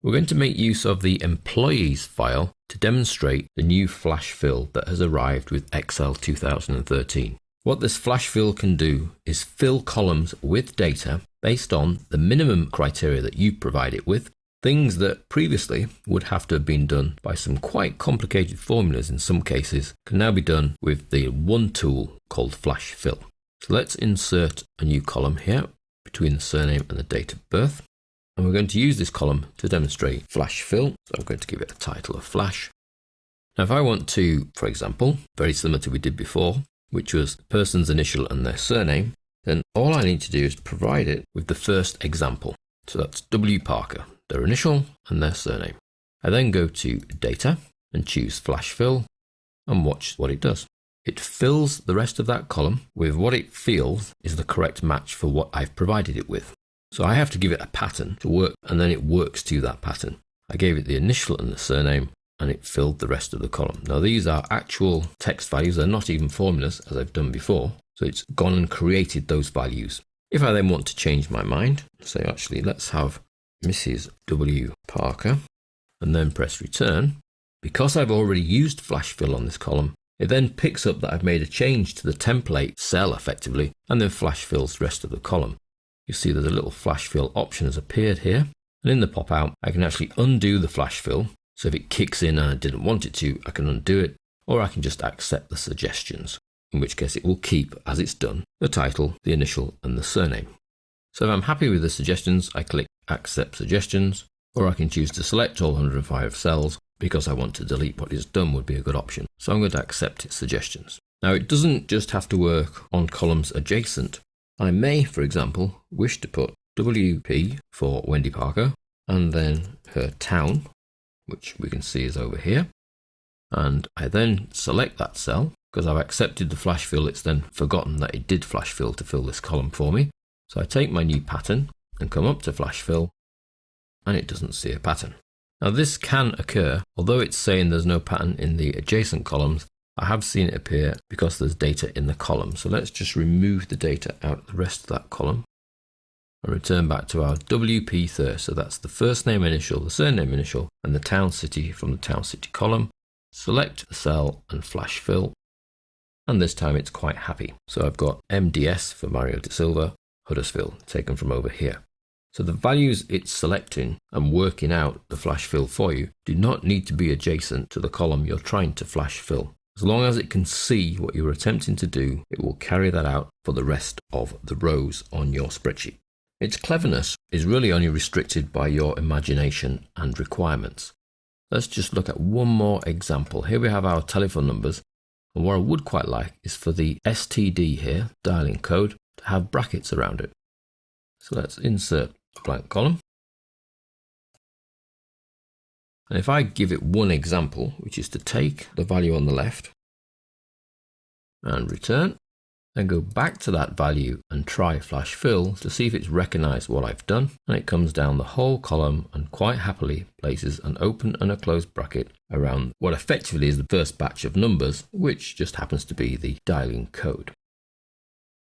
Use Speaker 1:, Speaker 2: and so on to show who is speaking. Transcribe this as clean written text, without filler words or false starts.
Speaker 1: We're going to make use of the employees file to demonstrate the new flash fill that has arrived with Excel 2013. What this flash fill can do is fill columns with data based on the minimum criteria that you provide it with. Things that previously would have to have been done by some quite complicated formulas in some cases can now be done with the one tool called flash fill. So let's insert a new column here between the surname and the date of birth. And we're going to use this column to demonstrate flash fill. So I'm going to give it a title of flash. Now if I want to, for example, very similar to what we did before, which was the person's initial and their surname, then all I need to do is provide it with the first example. So that's W. Parker, their initial and their surname. I then go to Data and choose Flash Fill and watch what it does. It fills the rest of that column with what it feels is the correct match for what I've provided it with. So I have to give it a pattern to work, and then it works to that pattern. I gave it the initial and the surname, and it filled the rest of the column. Now these are actual text values, they're not even formulas as I've done before. So it's gone and created those values. If I then want to change my mind, say actually let's have Mrs. W. Parker, and then press return, because I've already used flash fill on this column, it then picks up that I've made a change to the template cell effectively, and then flash fills the rest of the column. You see there's a little flash fill option has appeared here, and in the pop out I can actually undo the flash fill. So if it kicks in and I didn't want it to, I can undo it, or I can just accept the suggestions, in which case it will keep, as it's done, the title, the initial and the surname. So if I'm happy with the suggestions, I click accept suggestions, or I can choose to select all 105 cells because I want to delete what it's done would be a good option. So I'm going to accept its suggestions. Now it doesn't just have to work on columns adjacent. I may, for example, wish to put WP for Wendy Parker and then her town, which we can see is over here. And I then select that cell because I've accepted the flash fill. It's then forgotten that it did flash fill to fill this column for me. So I take my new pattern and come up to flash fill, and it doesn't see a pattern. Now this can occur, although it's saying there's no pattern in the adjacent columns. I have seen it appear because there's data in the column. So let's just remove the data out of the rest of that column and return back to our WP first. So that's the first name initial, the surname initial, and the town city from the town city column. Select the cell and flash fill. And this time it's quite happy. So I've got MDS for Mario da Silva, Huddersfield, taken from over here. So the values it's selecting and working out the flash fill for you do not need to be adjacent to the column you're trying to flash fill. As long as it can see what you're attempting to do, it will carry that out for the rest of the rows on your spreadsheet. Its cleverness is really only restricted by your imagination and requirements. Let's just look at one more example. Here we have our telephone numbers, and what I would quite like is for the STD here, dialing code, to have brackets around it. So let's insert a blank column. And if I give it one example, which is to take the value on the left and return, then go back to that value and try flash fill to see if it's recognized what I've done. And it comes down the whole column and quite happily places an open and a closed bracket around what effectively is the first batch of numbers, which just happens to be the dialing code.